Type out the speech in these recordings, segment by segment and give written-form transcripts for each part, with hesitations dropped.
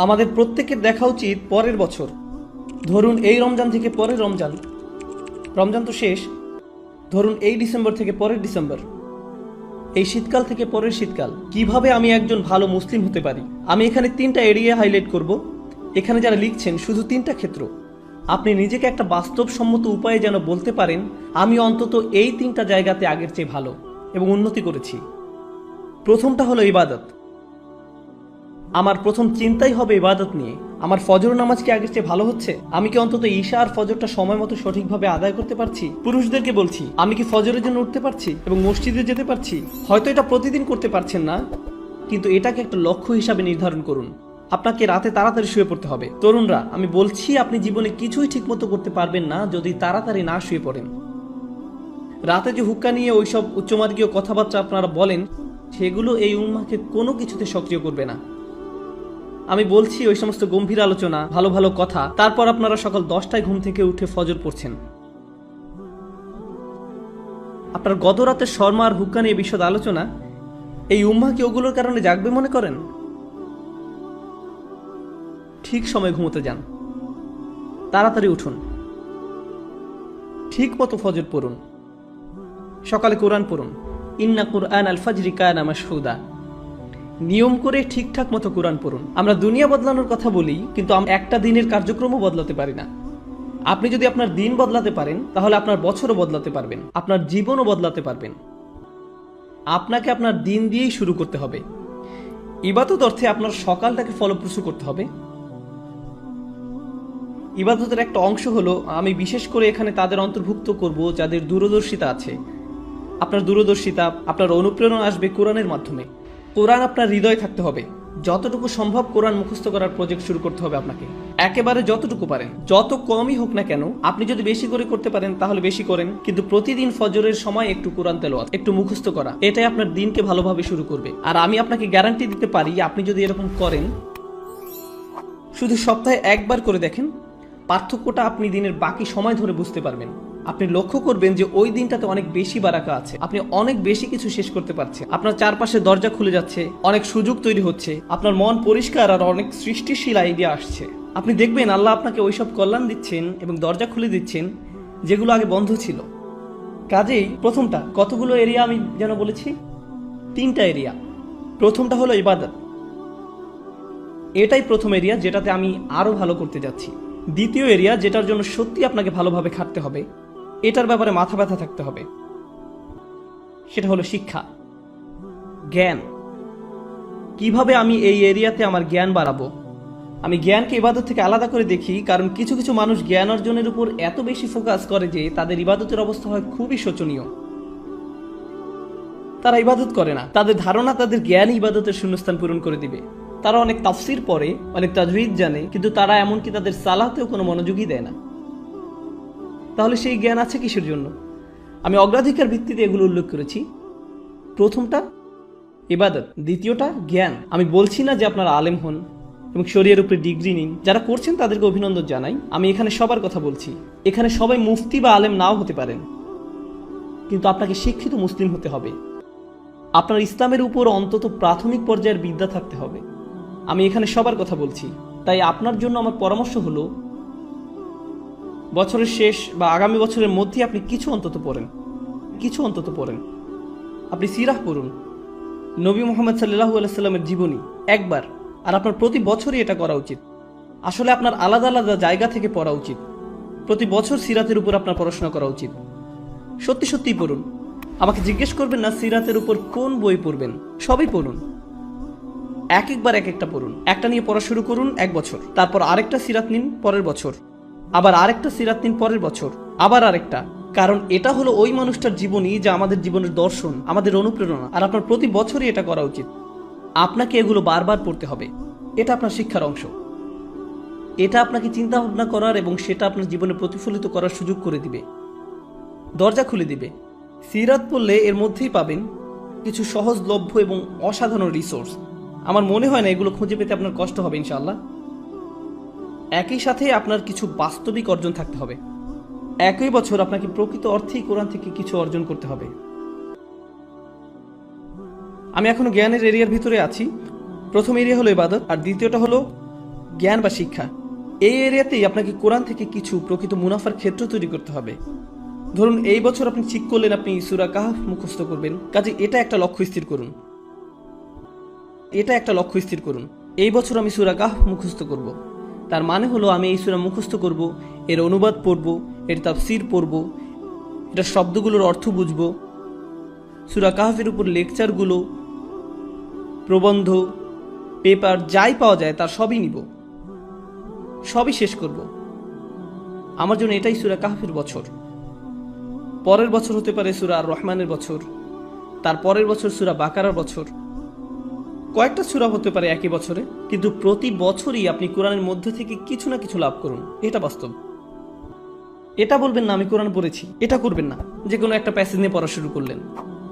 আমাদের প্রত্যেকের দেখা উচিত পরের বছর। ধরুন এই রমজান থেকে পরের রমজান, রমজান তো শেষ। ধরুন এই ডিসেম্বর থেকে পরের ডিসেম্বর, এই শীতকাল থেকে পরের শীতকাল। কিভাবে আমি একজন ভালো মুসলিম হতে পারি? আমি এখানে 3টা এরিয়া হাইলাইট করব। এখানে যারা লিখছেন শুধু 3টা ক্ষেত্র। আপনি নিজেকে একটা বাস্তবসম্মত উপায়ে যেন বলতে পারেন আমি অন্তত এই 3টা জায়গাতে আগের চেয়ে ভালো এবং উন্নতি করেছি। প্রথমটা হলো ইবাদত। আমার প্রথম চিন্তাই হবে ইবাদত নিয়ে। আমার ফজর নামাজ কি আগের চেয়ে ভালো হচ্ছে? আমি কি অন্তত ঈশা আর ফজরটা সময় মতো সঠিকভাবে আদায় করতে পারছি? পুরুষদেরকে বলছি, আমি কি ফজরের জন্য উঠতে পারছি এবং মসজিদে যেতে পারছি? হয়তো এটা প্রতিদিন করতে পারছেন না, কিন্তু এটাকে একটা লক্ষ্য হিসাবে নির্ধারণ করুন। আপনাকে রাতে তাড়াতাড়ি শুয়ে পড়তে হবে। তরুণরা, আমি বলছি আপনি জীবনে কিছুই ঠিকমতো করতে পারবেন না যদি তাড়াতাড়ি না শুয়ে পড়েন। রাতে যে হুক্কা নিয়ে ওইসব উচ্চমার্গীয় কথাবার্তা আপনারা বলেন, সেগুলো এই উম্মাহকে কোনো কিছুতে সক্রিয় করবে না। আমি বলছি ওই সমস্ত গম্ভীর আলোচনা, ভালো ভালো কথা, তারপর আপনারা সকাল 10টায় ঘুম থেকে উঠে ফজর পড়ছেন। আপনার গত রাতের শর্মা আর হুক্কা নিয়ে বিশদ আলোচনা, এই উম্মাহ কি ওগুলোর কারণে জাগবে মনে করেন? ঠিক সময় ঘুমোতে যান, তাড়াতাড়ি উঠুন, ঠিক মতো ফজর পড়ুন, সকালে কোরআন পড়ুন। ইন্না কুরআন আল ফাজরি কানা মাশহুদা। নিয়ম করে ঠিকঠাক মতো কোরআন পড়ুন। আমরা দুনিয়া বদলানোর কথা বলি, কিন্তু আমরা একটা দিনের কার্যক্রমও বদলাতে পারি না। আপনি যদি আপনার দিন বদলাতে পারেন, তাহলে আপনার বছরও বদলাতে পারবেন, আপনার জীবনও বদলাতে পারবেন। আপনাকে আপনার দিন দিয়েই শুরু করতে হবে। ইবাদত অর্থে আপনার সকালটাকে ফলপ্রসূ করতে হবে। ইবাদতের একটা অংশ হলো, আমি বিশেষ করে এখানে তাদের অন্তর্ভুক্ত করব যাদের দূরদর্শিতা আছে। আপনার দূরদর্শিতা, আপনার অনুপ্রেরণা আসবে কোরআনের মাধ্যমে। কোরআন আপনার হৃদয়ে থাকতে হবে। যতটুকু সম্ভব কোরআন মুখস্থ করার প্রজেক্ট শুরু করতে হবে আপনাকে। একেবারে যতটুকু পারেন, যত কমই হোক না কেন। আপনি যদি বেশি করে করতে পারেন তাহলে বেশি করেন, কিন্তু প্রতিদিন ফজরের সময় একটু কোরআন তেলাওয়াত, একটু মুখস্থ করা, এটাই আপনার দিনকে ভালোভাবে শুরু করবে। আর আমি আপনাকে গ্যারান্টি দিতে পারি, আপনি যদি এরকম করেন, শুধু সপ্তাহে একবার করে দেখেন, পার্থক্যটা আপনি দিনের বাকি সময় ধরে বুঝতে পারবেন। আপনি লক্ষ্য করবেন যে ওই দিনটাতে অনেক বেশি বারাকা আছে, আপনি অনেক বেশি কিছু শেষ করতে পারছেন, আপনার চারপাশে দরজা খুলে যাচ্ছে, অনেক সুযোগ তৈরি হচ্ছে, আপনার মন পরিষ্কার আর অনেক সৃষ্টিশীল আইডিয়া আসছে। আপনি দেখবেন আল্লাহ আপনাকে ওইসব কল্যাণ দিচ্ছেন এবং দরজা খুলে দিচ্ছেন যেগুলো আগে বন্ধ ছিল। কাজেই প্রথমটা, কতগুলো এরিয়া আমি যেন বলেছি? 3টা এরিয়া। প্রথমটা হলো ইবাদত। এটাই প্রথম এরিয়া যেটাতে আমি আরো ভালো করতে যাচ্ছি। দ্বিতীয় এরিয়া, যেটার জন্য সত্যি আপনাকে ভালোভাবে খাটতে হবে, এটার ব্যাপারে মাথা ব্যথা থাকতে হবে, সেটা হলো শিক্ষা, জ্ঞান। কিভাবে আমি এই এরিয়াতে আমার জ্ঞান বাড়াবো? আমি জ্ঞানকে ইবাদত থেকে আলাদা করে দেখি, কারণ কিছু কিছু মানুষ জ্ঞান অর্জনের উপর এত বেশি ফোকাস করে যে তাদের ইবাদতের অবস্থা হয় খুবই শোচনীয়। তারা ইবাদত করে না, তাদের ধারণা তাদের জ্ঞান ইবাদতের শূন্যস্থান পূরণ করে দিবে। তারা অনেক তাফসির পড়ে, অনেক তাজউইদ জানে, কিন্তু তারা এমনকি তাদের সালাতেও কোনো মনোযোগই দেয় না। তাহলে সেই জ্ঞান আছে কিসের জন্য? আমি অগ্রাধিকার ভিত্তিতে এগুলো উল্লেখ করেছি। প্রথমটা ইবাদত, দ্বিতীয়টা জ্ঞান। আমি বলছি না যে আপনারা আলেম হন এবং শরীয়তের উপরে ডিগ্রি নিন। যারা করছেন তাদেরকে অভিনন্দন জানাই। আমি এখানে সবার কথা বলছি। এখানে সবাই মুফতি বা আলেম নাও হতে পারেন, কিন্তু আপনাকে শিক্ষিত মুসলিম হতে হবে। আপনার ইসলামের উপর অন্তত প্রাথমিক পর্যায়ের বিদ্যা থাকতে হবে। আমি এখানে সবার কথা বলছি। তাই আপনার জন্য আমার পরামর্শ হলো, বছরের শেষ বা আগামী বছরের মধ্যে আপনি কিছু অন্তত পড়েন। আপনি সিরাহ পড়ুন, নবী মুহাম্মদ সাল্লাল্লাহু আলাইহি সাল্লামের জীবনী একবার। আর আপনার প্রতি বছরই এটা করা উচিত। আসলে আপনার আলাদা আলাদা জায়গা থেকে পড়া উচিত। প্রতি বছর সিরাতের উপর আপনার পড়াশোনা করা উচিত। সত্যি সত্যিই পড়ুন। আমাকে জিজ্ঞেস করবেন না সিরাতের উপর কোন বই পড়বেন, সবই পড়ুন। একবার এক একটা পড়ুন। একটা নিয়ে পড়া শুরু করুন 1 বছর, তারপর আরেকটা সিরাত নিন পরের বছর, আবার আরেকটা সিরাত নিন পরের বছর, আবার আরেকটা। কারণ এটা হলো ওই মানুষটার জীবনী যা আমাদের জীবনের দর্শন, আমাদের অনুপ্রেরণা। আর আপনার প্রতি বছরই এটা করা উচিত। আপনাকে এগুলো বারবার পড়তে হবে। এটা আপনার শিক্ষার অংশ। এটা আপনাকে চিন্তা ভাবনা করার এবং সেটা আপনার জীবনে প্রতিফলিত করার সুযোগ করে দিবে, দরজা খুলে দিবে। সিরাত পড়লে এর মধ্যেই পাবেন কিছু সহজলভ্য এবং অসাধারণ রিসোর্স। আমার মনে হয় না এগুলো খুঁজে পেতে আপনার কষ্ট হবে ইনশাআল্লাহ। একই সাথে আপনার কিছু বাস্তবিক অর্জন থাকতে হবে। একই বছর আপনাকে প্রকৃত অর্থেই কোরআন থেকে কিছু অর্জন করতে হবে। আমি এখনো জ্ঞানের এরিয়ার ভিতরে আছি। প্রথম এরিয়া হলো ইবাদত, আর দ্বিতীয়টা হলো জ্ঞান বা শিক্ষা, এই এরিয়াতেই আপনাকে কোরআন থেকে কিছু প্রকৃত মুনাফার ক্ষেত্র তৈরি করতে হবে। ধরুন এই বছর আপনি ঠিক করলেন আপনি সূরা কাহফ মুখস্থ করবেন, কাজে এটা একটা লক্ষ্য স্থির করুন। এই বছর আমি সূরা কাহফ মুখস্থ করব। তার মানে হলো আমি এই সূরা মুখস্থ করব, এর অনুবাদ পড়ব, এর তাফসীর পড়ব, এটা শব্দগুলোর অর্থ বুঝব, সূরা কাহফের উপর লেকচারগুলো, প্রবন্ধ, পেপার যাই পাওয়া যায় তার সবই নিব, সবই শেষ করব। আমার জন্য এটাই সূরা কাহফের বছর। পরের বছর হতে পারে সূরা আর রহমানের বছর, তার পরের বছর সূরা বাকারার বছর, কয়েকটা সূরা হতে পারে একই বছরে, কিন্তু প্রতি বছরই আপনি কোরআনের মধ্যে থেকে কিছু না কিছু লাভ করুন, এটা বাস্তব। এটা বলবেন না আমি কোরআন পড়েছি, এটা করবেন না। যে কোনো একটা প্যাসেজ নিয়ে পড়া শুরু করলেন,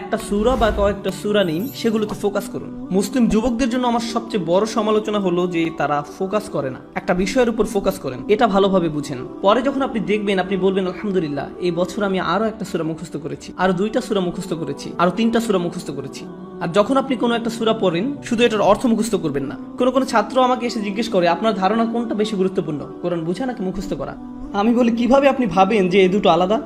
একটা সূরা বা কয়েকটা সূরা নিন, সেগুলোতে ফোকাস করুন। মুসলিম যুবকদের জন্য আমার সবচেয়ে বড় সমালোচনা হলো যে তারা ফোকাস করে না, একটা বিষয়ের উপর ফোকাস করেন। এটা ভালোভাবে বুঝেন, পরে যখন আপনি দেখবেন আপনি বলবেন আলহামদুলিল্লাহ এই বছর আমি আরো একটা সূরা মুখস্থ করেছি, আরো 2টা সূরা মুখস্থ করেছি, আরো 3টা সূরা মুখস্থ করেছি। আর যখন আপনি কোনো একটা সূরা পড়েন শুধু এটার অর্থ মুখস্থ করবেন না। কোনো ছাত্র আমাকে এসে জিজ্ঞেস করে আপনার ধারণা কোনটা বেশি গুরুত্বপূর্ণ, কোরআন বোঝা নাকি মুখস্থ করা? আমি বলি কিভাবে আপনি ভাবেন যে এই দুটো আলাদা?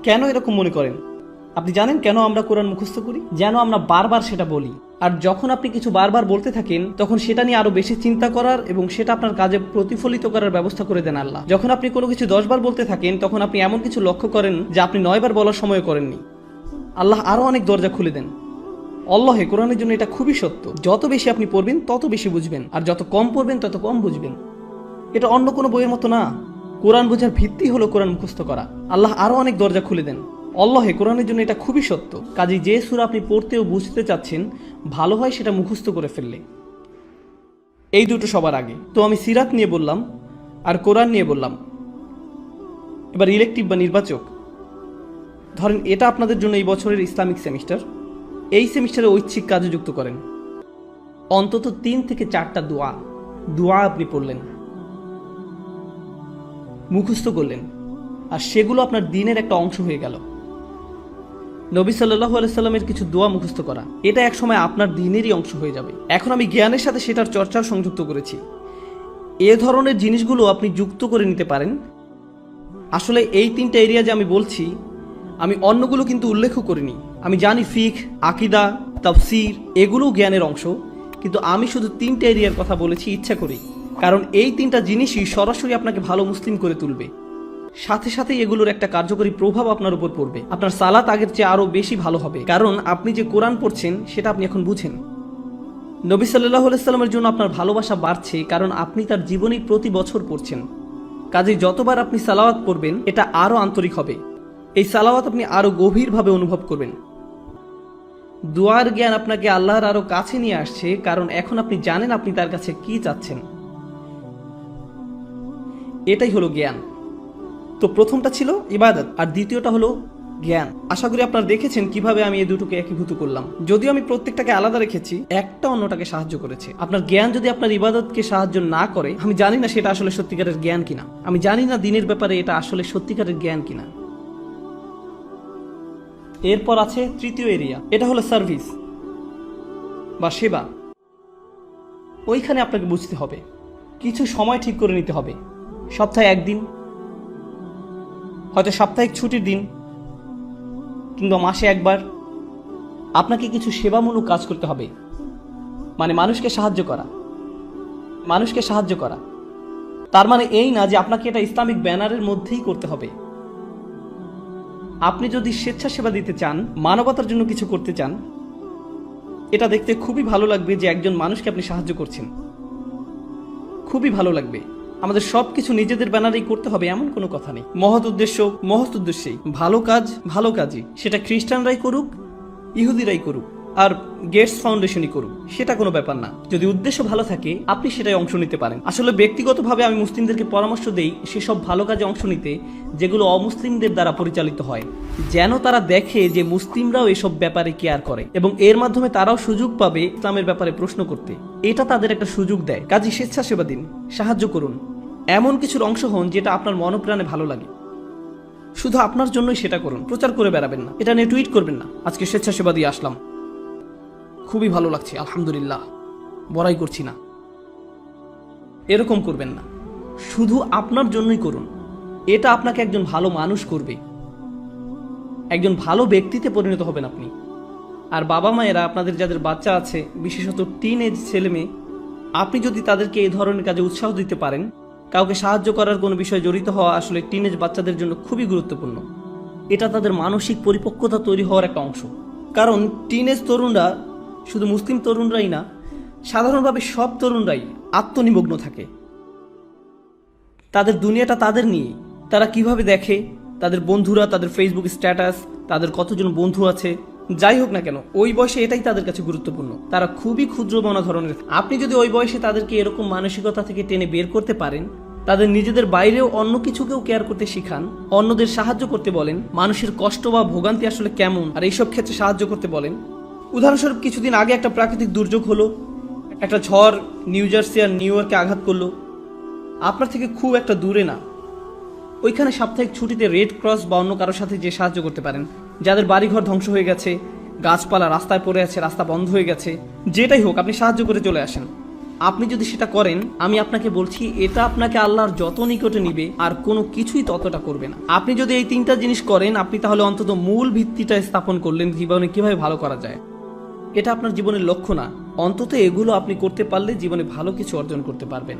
কেন এরকম মনে করেন? আপনি জানেন কেন আমরা কোরআন মুখস্থ করি? যেন আমরা বারবার সেটা বলি। আর যখন আপনি কিছু বারবার বলতে থাকেন তখন সেটা নিয়ে আরো বেশি চিন্তা করার এবং সেটা আপনার কাজে প্রতিফলিত করার ব্যবস্থা করে দেন আল্লাহ। যখন আপনি কোনো কিছু 10 বার বলতে থাকেন তখন আপনি এমন কিছু লক্ষ্য করেন যা আপনি 9 বার বলার সময় করেননি। আল্লাহ আরো অনেক দরজা খুলে দেন। আল্লাহে কোরআনের জন্য এটা খুবই সত্য। যত বেশি আপনি পড়বেন তত বেশি বুঝবেন, আর যত কম পড়বেন তত কম বুঝবেন। এটা অন্য কোনো বইয়ের মতো না। কোরআন বোঝার ভিত্তি হলো কোরআন মুখস্থ করা। আল্লাহ আরো অনেক দরজা খুলে দেন। আল্লাহে কোরআনের জন্য এটা খুবই সত্য। কাজে যে সূরা আপনি পড়তে ও বুঝতে চাচ্ছেন ভালো হয় সেটা মুখস্থ করে ফেললে। এই দুটো সবার আগে। তো আমি সিরাত নিয়ে বললাম আর কোরআন নিয়ে বললাম। এবার ইলেকটিভ বা নির্বাচক, ধরেন এটা আপনাদের জন্য এই বছরের ইসলামিক সেমিস্টার। এই সেমিস্টারে ঐচ্ছিক কাজে যুক্ত করেন। অন্তত 3 থেকে 4টা দোয়া আপনি পড়লেন, মুখস্থ করলেন, আর সেগুলো আপনার দিনের একটা অংশ হয়ে গেল। নবী সাল্লাল্লাহু আলাইহি সাল্লামের কিছু দোয়া মুখস্থ করা, এটা এক সময় আপনার দিনেরই অংশ হয়ে যাবে। এখন আমি জ্ঞানের সাথে সেটার চর্চাও সংযুক্ত করেছি। এ ধরনের জিনিসগুলো আপনি যুক্ত করে নিতে পারেন। আসলে এই 3টা এরিয়া যে আমি বলছি, আমি অন্যগুলো কিন্তু উল্লেখও করিনি। আমি জানি ফিকহ, আকীদা, তাফসীর এগুলোও জ্ঞানের অংশ, কিন্তু আমি শুধু 3টা এরিয়ার কথা বলেছি ইচ্ছা করেই, কারণ এই 3টা জিনিসই সরাসরি আপনাকে ভালো মুসলিম করে তুলবে। সাথে সাথে এগুলোর একটা কার্যকরী প্রভাব আপনার উপর পড়বে। আপনার সালাত আগের চেয়ে আরো বেশি ভালো হবে, কারণ আপনি যে কোরআন পড়ছেন সেটা আপনি এখন বুঝেন। নবী সাল্লাল্লাহু আলাইহি সাল্লামের জন্য আপনার ভালোবাসা বাড়ছে, কারণ আপনি তার জীবনী প্রতি বছর পড়ছেন। কাজে যতবার আপনি সালাওয়াত পড়বেন এটা আরো আন্তরিক হবে। এই সালাওয়াত আপনি আরো গভীরভাবে অনুভব করবেন। দুয়ার জ্ঞান আপনাকে আল্লাহর আরো কাছে নিয়ে আসছে, কারণ এখন আপনি জানেন আপনি তার কাছে কি চাচ্ছেন। এটাই হলো জ্ঞান। তো প্রথমটা ছিল ইবাদত আর দ্বিতীয়টা হলো জ্ঞান। আশা করি আপনারা দেখেছেন কিভাবে আমি এই দুটোকে একীভূত করলাম। যদিও আমি প্রত্যেকটাকে আলাদা রেখেছি, একটা অন্যটাকে সাহায্য করেছে। আপনার জ্ঞান যদি আপনার ইবাদতকে সাহায্য না করে, আমি জানি না সেটা আসলে সত্যিকারের জ্ঞান কিনা। আমি জানি না দিনের ব্যাপারে এটা আসলে সত্যিকারের জ্ঞান কিনা। এরপর আছে তৃতীয় এরিয়া, এটা হলো সার্ভিস বা সেবা। ওইখানে আপনাকে বুঝতে হবে, কিছু সময় ঠিক করে নিতে হবে। সপ্তাহে 1 দিন, হয়তো সাপ্তাহিক ছুটির দিন, কিংবা মাসে 1 বার আপনাকে কিছু সেবামূলক কাজ করতে হবে। মানে মানুষকে সাহায্য করা। তার মানে এই না যে আপনাকে এটা ইসলামিক ব্যানারের মধ্যেই করতে হবে। আপনি যদি স্বেচ্ছাসেবা দিতে চান, মানবতার জন্য কিছু করতে চান, এটা দেখতে খুবই ভালো লাগবে যে একজন মানুষকে আপনি সাহায্য করছেন। খুবই ভালো লাগবে। আমাদের সবকিছু নিজেদের ব্যানারেই করতে হবে এমন কোনো কথা নেই। মহৎ উদ্দেশ্যেই ভালো কাজই, সেটা খ্রিস্টানরাই করুক, ইহুদিরাই করুক, আর গেটস ফাউন্ডেশনই করুক, সেটা কোনো ব্যাপার না। যদি উদ্দেশ্য ভালো থাকে আপনি সেটাই অংশ নিতে পারেন। আসলে ব্যক্তিগতভাবে আমি মুসলিমদেরকে পরামর্শ দেই সেসব ভালো কাজে অংশ নিতে যেগুলো অমুসলিমদের দ্বারা পরিচালিত হয়, যেন তারা দেখে যে মুসলিমরাও এসব ব্যাপারে কেয়ার করে এবং এর মাধ্যমে তারাও সুযোগ পাবে ইসলামের ব্যাপারে প্রশ্ন করতে। এটা তাদের একটা সুযোগ দেয়। কাজে স্বেচ্ছাসেবা দিন, সাহায্য করুন, এমন কিছুর অংশ হন যেটা আপনার মনপ্রাণে ভালো লাগে। শুধু আপনার জন্যই সেটা করুন, প্রচার করে বেড়াবেন না, এটা নিয়ে টুইট করবেন না আজকে স্বেচ্ছাসেবা দিয়ে আসলাম, খুবই ভালো লাগছে, আলহামদুলিল্লাহ, বড়াই করছি না। এরকম করবেন না, শুধু আপনার জন্যই করুন। এটা আপনাকে একজন ভালো মানুষ করবে, একজন ভালো ব্যক্তিতে পরিণত হবেন আপনি। আর বাবা মায়েরা আপনাদের যাদের বাচ্চা আছে, বিশেষত টিন এজ ছেলে মেয়ে, আপনি যদি তাদেরকে এই ধরনের কাজে উৎসাহ দিতে পারেন, কাউকে সাহায্য করার কোনো বিষয়ে জড়িত হওয়া আসলে টিন এজ বাচ্চাদের জন্য খুবই গুরুত্বপূর্ণ। এটা তাদের মানসিক পরিপক্কতা তৈরি হওয়ার একটা অংশ। কারণ টিন এজ তরুণরা শুধু মুসলিম তরুণরাই না, সাধারণভাবে সব তরুণরাই আত্মনিমগ্ন থাকে। তাদের দুনিয়াটা তাদের নিয়ে। তারা কিভাবে দেখে, তাদের বন্ধুরা, তাদের ফেসবুক স্ট্যাটাস, তাদের কতজন বন্ধু আছে, যাই হোক না কেন, ওই বয়সে এটাই তাদের কাছে গুরুত্বপূর্ণ। তারা খুবই ক্ষুদ্র মনা ধরনের। আপনি যদি ওই বয়সে তাদেরকে এরকম মানসিকতা থেকে টেনে বের করতে পারেন, তাদের নিজেদের বাইরেও অন্য কিছুকেও কেয়ার করতে শিখান, অন্যদের সাহায্য করতে বলেন, মানুষের কষ্ট বা ভোগান্তি আসলে কেমন আর এইসব ক্ষেত্রে সাহায্য করতে বলেন। উদাহরণস্বরূপ কিছুদিন আগে একটা প্রাকৃতিক দুর্যোগ হলো, একটা ঝড় নিউ জার্সি আর নিউ ইয়র্কে আঘাত করলো। আপনার থেকে খুব একটা দূরে না, ওইখানে সাপ্তাহিক ছুটিতে রেড ক্রস বা অন্য কারোর সাথে যে সাহায্য করতে পারেন, যাদের বাড়িঘর ধ্বংস হয়ে গেছে, গাছপালা রাস্তায় পড়ে আছে, রাস্তা বন্ধ হয়ে গেছে, যেটাই হোক আপনি সাহায্য করে চলে আসেন। আপনি যদি সেটা করেন, আমি আপনাকে বলছি এটা আপনাকে আল্লাহর যত নিকটে নিবে আর কোনো কিছুই ততটা করবে না। আপনি যদি এই তিনটা জিনিস করেন, আপনি তাহলে অন্তত মূল ভিত্তিটা স্থাপন করলেন জীবনে কিভাবে ভালো করা যায়। এটা আপনার জীবনের লক্ষ্য না, অন্তত এগুলো আপনি করতে পারলে জীবনে ভালো কিছু অর্জন করতে পারবেন।